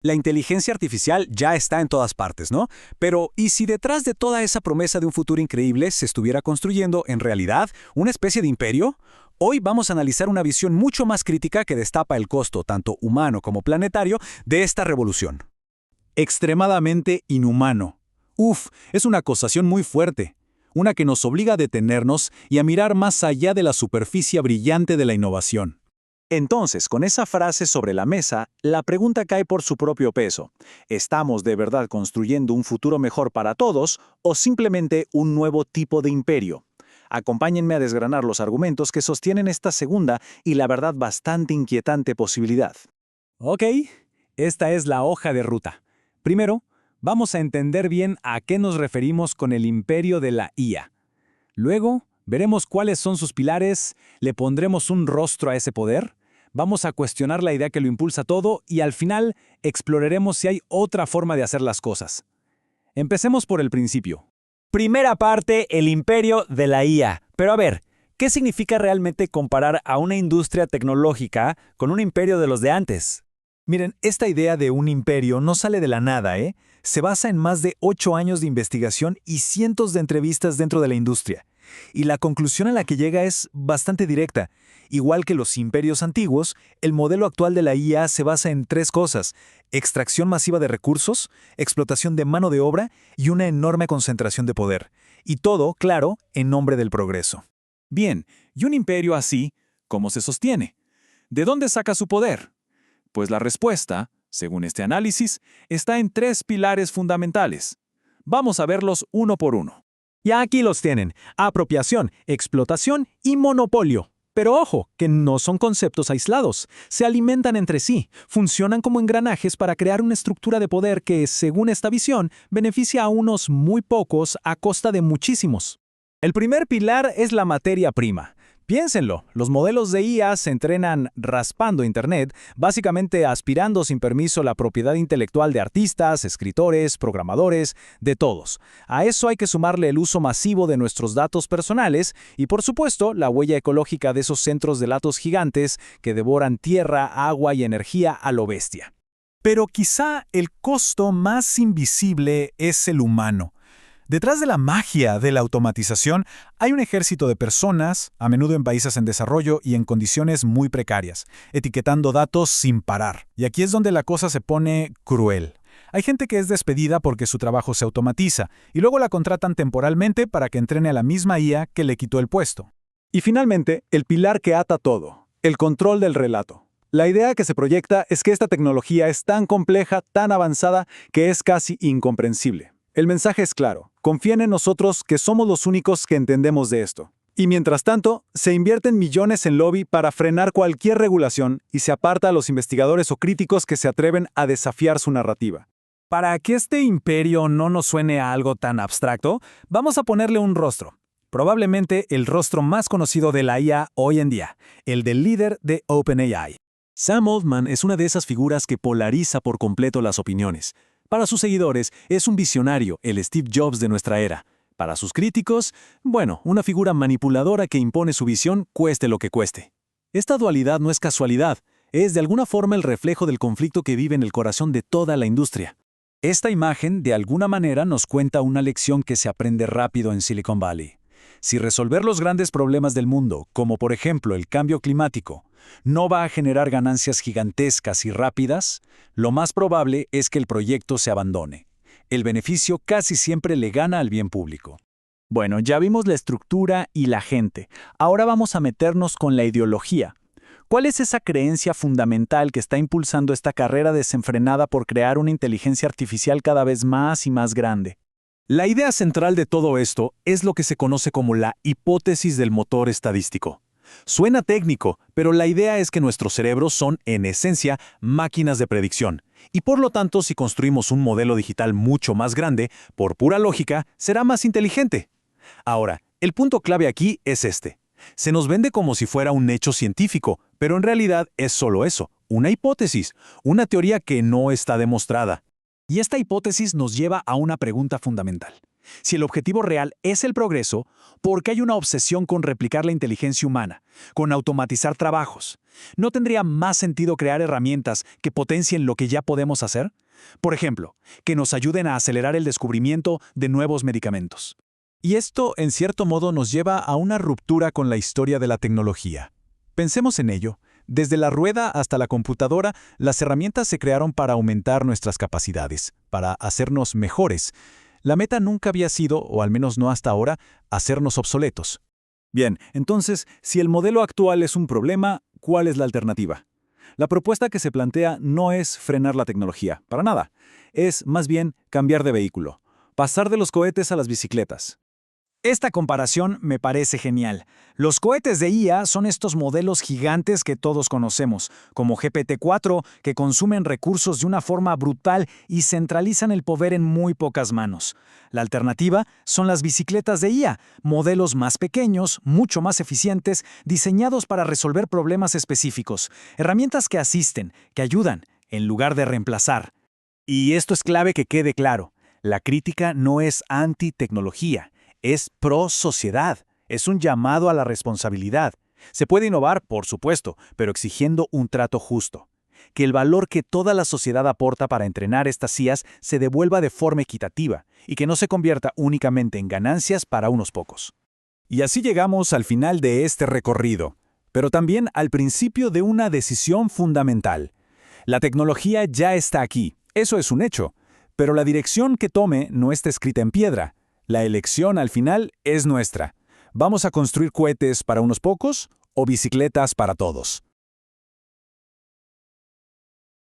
La inteligencia artificial ya está en todas partes, ¿no? Pero, ¿y si detrás de toda esa promesa de un futuro increíble se estuviera construyendo, en realidad, una especie de imperio? Hoy vamos a analizar una visión mucho más crítica que destapa el costo, tanto humano como planetario, de esta revolución. Extremadamente inhumano. Uf, es una acusación muy fuerte, una que nos obliga a detenernos y a mirar más allá de la superficie brillante de la innovación. Entonces, con esa frase sobre la mesa, la pregunta cae por su propio peso. ¿Estamos de verdad construyendo un futuro mejor para todos o simplemente un nuevo tipo de imperio? Acompáñenme a desgranar los argumentos que sostienen esta segunda y la verdad bastante inquietante posibilidad. Ok, esta es la hoja de ruta. Primero, vamos a entender bien a qué nos referimos con el imperio de la IA. Luego, veremos cuáles son sus pilares, le pondremos un rostro a ese poder, vamos a cuestionar la idea que lo impulsa todo y al final exploraremos si hay otra forma de hacer las cosas. Empecemos por el principio. Primera parte, el imperio de la IA. Pero a ver, ¿qué significa realmente comparar a una industria tecnológica con un imperio de los de antes? Miren, esta idea de un imperio no sale de la nada, ¿eh? Se basa en más de 8 años de investigación y cientos de entrevistas dentro de la industria. Y la conclusión a la que llega es bastante directa. Igual que los imperios antiguos, el modelo actual de la IA se basa en 3 cosas: extracción masiva de recursos, explotación de mano de obra y una enorme concentración de poder. Y todo, claro, en nombre del progreso. Bien, ¿y un imperio así, cómo se sostiene? ¿De dónde saca su poder? Pues la respuesta, según este análisis, está en 3 pilares fundamentales. Vamos a verlos uno por uno. Ya aquí los tienen: apropiación, explotación y monopolio. Pero ojo, que no son conceptos aislados. Se alimentan entre sí, funcionan como engranajes para crear una estructura de poder que, según esta visión, beneficia a unos muy pocos a costa de muchísimos. El primer pilar es la materia prima. Piénsenlo, los modelos de IA se entrenan raspando Internet, básicamente aspirando sin permiso la propiedad intelectual de artistas, escritores, programadores, de todos. A eso hay que sumarle el uso masivo de nuestros datos personales y, por supuesto, la huella ecológica de esos centros de datos gigantes que devoran tierra, agua y energía a lo bestia. Pero quizá el costo más invisible es el humano. Detrás de la magia de la automatización hay un ejército de personas, a menudo en países en desarrollo y en condiciones muy precarias, etiquetando datos sin parar. Y aquí es donde la cosa se pone cruel. Hay gente que es despedida porque su trabajo se automatiza, y luego la contratan temporalmente para que entrene a la misma IA que le quitó el puesto. Y finalmente, el pilar que ata todo, el control del relato. La idea que se proyecta es que esta tecnología es tan compleja, tan avanzada, que es casi incomprensible. El mensaje es claro: confíen en nosotros, que somos los únicos que entendemos de esto. Y mientras tanto, se invierten millones en lobby para frenar cualquier regulación y se aparta a los investigadores o críticos que se atreven a desafiar su narrativa. Para que este imperio no nos suene a algo tan abstracto, vamos a ponerle un rostro. Probablemente el rostro más conocido de la IA hoy en día, el del líder de OpenAI. Sam Altman es una de esas figuras que polariza por completo las opiniones. Para sus seguidores, es un visionario, el Steve Jobs de nuestra era. Para sus críticos, bueno, una figura manipuladora que impone su visión cueste lo que cueste. Esta dualidad no es casualidad, es de alguna forma el reflejo del conflicto que vive en el corazón de toda la industria. Esta imagen, de alguna manera, nos cuenta una lección que se aprende rápido en Silicon Valley. Si resolver los grandes problemas del mundo, como por ejemplo el cambio climático, no va a generar ganancias gigantescas y rápidas, lo más probable es que el proyecto se abandone. El beneficio casi siempre le gana al bien público. Bueno, ya vimos la estructura y la gente. Ahora vamos a meternos con la ideología. ¿Cuál es esa creencia fundamental que está impulsando esta carrera desenfrenada por crear una inteligencia artificial cada vez más y más grande? La idea central de todo esto es lo que se conoce como la hipótesis del motor estadístico. Suena técnico, pero la idea es que nuestros cerebros son, en esencia, máquinas de predicción. Y por lo tanto, si construimos un modelo digital mucho más grande, por pura lógica, será más inteligente. Ahora, el punto clave aquí es este. Se nos vende como si fuera un hecho científico, pero en realidad es solo eso, una hipótesis, una teoría que no está demostrada. Y esta hipótesis nos lleva a una pregunta fundamental. Si el objetivo real es el progreso, ¿por qué hay una obsesión con replicar la inteligencia humana, con automatizar trabajos? ¿No tendría más sentido crear herramientas que potencien lo que ya podemos hacer? Por ejemplo, que nos ayuden a acelerar el descubrimiento de nuevos medicamentos. Y esto, en cierto modo, nos lleva a una ruptura con la historia de la tecnología. Pensemos en ello. Desde la rueda hasta la computadora, las herramientas se crearon para aumentar nuestras capacidades, para hacernos mejores. La meta nunca había sido, o al menos no hasta ahora, hacernos obsoletos. Bien, entonces, si el modelo actual es un problema, ¿cuál es la alternativa? La propuesta que se plantea no es frenar la tecnología, para nada. Es, más bien, cambiar de vehículo. Pasar de los cohetes a las bicicletas. Esta comparación me parece genial. Los cohetes de IA son estos modelos gigantes que todos conocemos, como GPT-4, que consumen recursos de una forma brutal y centralizan el poder en muy pocas manos. La alternativa son las bicicletas de IA, modelos más pequeños, mucho más eficientes, diseñados para resolver problemas específicos, herramientas que asisten, que ayudan, en lugar de reemplazar. Y esto es clave que quede claro. La crítica no es anti-tecnología. Es pro-sociedad, es un llamado a la responsabilidad. Se puede innovar, por supuesto, pero exigiendo un trato justo. Que el valor que toda la sociedad aporta para entrenar estas IAs se devuelva de forma equitativa y que no se convierta únicamente en ganancias para unos pocos. Y así llegamos al final de este recorrido, pero también al principio de una decisión fundamental. La tecnología ya está aquí, eso es un hecho, pero la dirección que tome no está escrita en piedra. La elección al final es nuestra. ¿Vamos a construir cohetes para unos pocos o bicicletas para todos?